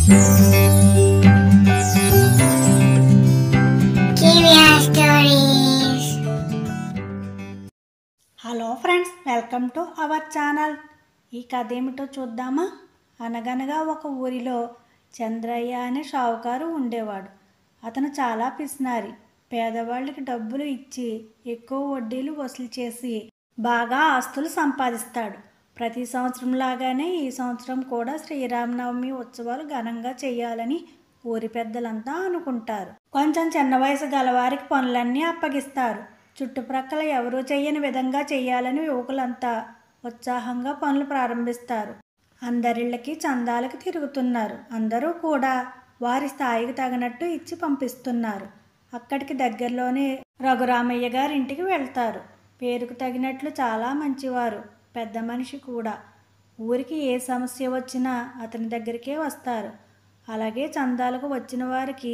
Hello friends, welcome to our channel. ఈ కథ ఏమిటో చూద్దామా? అనగనగా ఒక ఊరిలో చంద్రయ్య అనే షావుకారు ఉండేవాడు. అతను చాలా పిసినారి. పేదవాళ్ళకి డబ్బులు ఇచ్చి ఎక్కువ వడ్డీలు వసూలు చేసి బాగా ఆస్తులు సంపాదిస్తాడు. ప్రతి సంవత్సరం లాగానే ఈ సంవత్సరం కూడా శ్రీరామనవమి ఉత్సవాలు ఘనంగా చేయాలని ఊరి పెద్దలంతా అనుకుంటారు. కొంచెం చిన్న వయసు గలవారికి పనులన్నీ అప్పగిస్తారు. చుట్టుప్రక్కల ఎవరూ చెయ్యని విధంగా చెయ్యాలని యువకులంతా ఉత్సాహంగా పనులు ప్రారంభిస్తారు. అందరిళ్ళకి చందాలకి తిరుగుతున్నారు. అందరూ కూడా వారి స్థాయికి తగినట్టు ఇచ్చి పంపిస్తున్నారు. అక్కడికి దగ్గరలోనే రఘురామయ్య గారి ఇంటికి వెళ్తారు. పేరుకు తగినట్లు చాలా మంచివారు, పెద్ద మనిషి కూడా. ఊరికి ఏ సమస్య వచ్చినా అతని దగ్గరికే వస్తారు. అలాగే చందాలకు వచ్చిన వారికి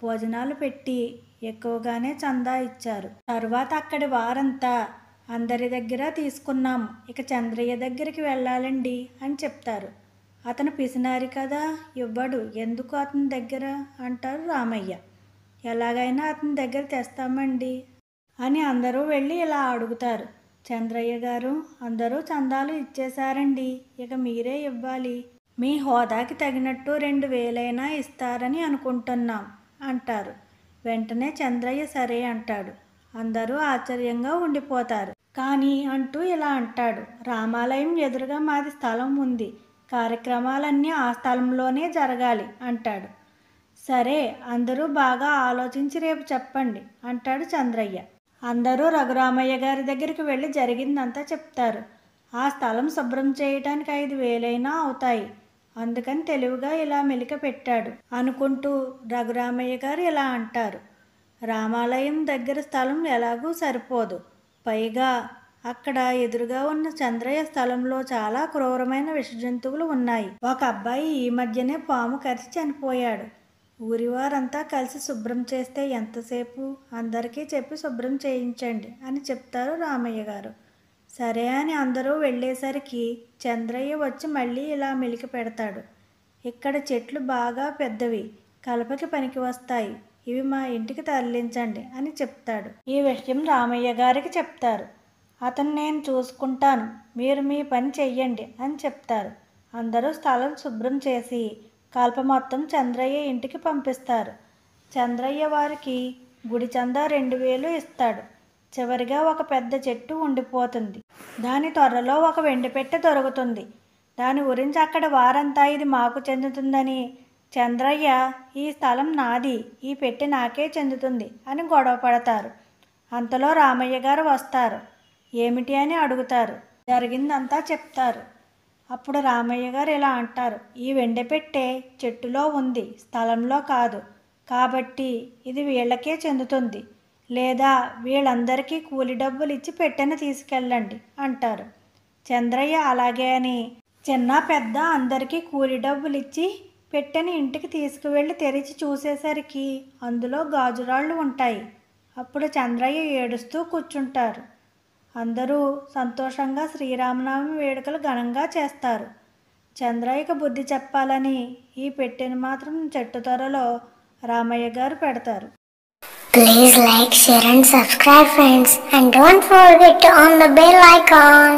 భోజనాలు పెట్టి ఎక్కువగానే చందా ఇచ్చారు. తరువాత అక్కడి వారంతా అందరి దగ్గర తీసుకున్నాము, ఇక చంద్రయ్య దగ్గరికి వెళ్ళాలండి అని చెప్తారు. అతను పిసినారి కదా, ఇవ్వడు, ఎందుకు అతని దగ్గర అంటారు రామయ్య. ఎలాగైనా అతని దగ్గర తెస్తామండి అని అందరూ వెళ్ళి ఇలా అడుగుతారు. చంద్రయ్య గారు, అందరూ చందాలు ఇచ్చేశారండి, ఇక మీరే ఇవ్వాలి. మీ హోదాకి తగినట్టు 2000 ఇస్తారని అనుకుంటున్నాం అంటారు. వెంటనే చంద్రయ్య సరే అంటాడు. అందరూ ఆశ్చర్యంగా ఉండిపోతారు. కానీ అంటూ ఇలా అంటాడు, రామాలయం ఎదురుగా మాది స్థలం ఉంది, కార్యక్రమాలన్నీ ఆ స్థలంలోనే జరగాలి అంటాడు. సరే, అందరూ బాగా ఆలోచించి రేపు చెప్పండి అంటాడు చంద్రయ్య. అందరూ రఘురామయ్య గారి దగ్గరికి వెళ్ళి జరిగిందంతా చెప్తారు. ఆ స్థలం శుభ్రం చేయటానికి 5000 అవుతాయి, అందుకని తెలివిగా ఇలా మెలిక పెట్టాడు అనుకుంటూ రఘురామయ్య గారు ఇలా అంటారు. రామాలయం దగ్గర స్థలం ఎలాగూ సరిపోదు, పైగా అక్కడ ఎదురుగా ఉన్న చంద్రయ్య స్థలంలో చాలా క్రూరమైన విషజంతువులు ఉన్నాయి. ఒక అబ్బాయి ఈ మధ్యనే పాము కరిచి చనిపోయాడు. ఊరివారంతా కలిసి శుభ్రం చేస్తే ఎంతసేపు, అందరికీ చెప్పి శుభ్రం చేయించండి అని చెప్తారు రామయ్య గారు. సరే అని అందరూ వెళ్ళేసరికి చంద్రయ్య వచ్చి మళ్ళీ ఇలా మెలికి పెడతాడు. ఇక్కడ చెట్లు బాగా పెద్దవి, కలపకి పనికి వస్తాయి, ఇవి మా ఇంటికి తరలించండి అని చెప్తాడు. ఈ విషయం రామయ్య గారికి చెప్తారు. అతను నేను చూసుకుంటాను, మీరు మీ పని చెయ్యండి అని చెప్తారు. అందరూ స్థలం శుభ్రం చేసి కలప మొత్తం చంద్రయ్య ఇంటికి పంపిస్తారు. చంద్రయ్య వారికి గుడి చందా 2000 ఇస్తాడు. చివరిగా ఒక పెద్ద చెట్టు ఉండిపోతుంది. దాని త్వరలో ఒక వెండిపెట్టె దొరుకుతుంది. దాని గురించి అక్కడ వారంతా ఇది మాకు చెందుతుందని, చంద్రయ్య ఈ స్థలం నాది, ఈ పెట్టె నాకే చెందుతుంది అని గొడవ పడతారు. అంతలో రామయ్య గారు వస్తారు. ఏమిటి అని అడుగుతారు. జరిగిందంతా చెప్తారు. అప్పుడు రామయ్య గారు ఇలా అంటారు, ఈ వెండిపెట్టె చెట్టులో ఉంది, స్థలంలో కాదు, కాబట్టి ఇది వీళ్ళకే చెందుతుంది, లేదా వీళ్ళందరికీ కూలి డబ్బులు ఇచ్చి పెట్టెను తీసుకెళ్ళండి అంటారు. చంద్రయ్య అలాగే అని చిన్న పెద్ద అందరికీ కూలి డబ్బులు ఇచ్చి పెట్టెని ఇంటికి తీసుకువెళ్ళి తెరిచి చూసేసరికి అందులో గాజురాళ్ళు ఉంటాయి. అప్పుడు చంద్రయ్య ఏడుస్తూ కూర్చుంటారు. అందరూ సంతోషంగా శ్రీరామనవమి వేడుకలు ఘనంగా చేస్తారు. చంద్రయ్యకు బుద్ధి చెప్పాలని ఈ పెట్టెను మాత్రం చెట్టు త్వరలో రామయ్య గారు పెడతారు. Please like, share and subscribe friends, and don't forget to on the bell icon.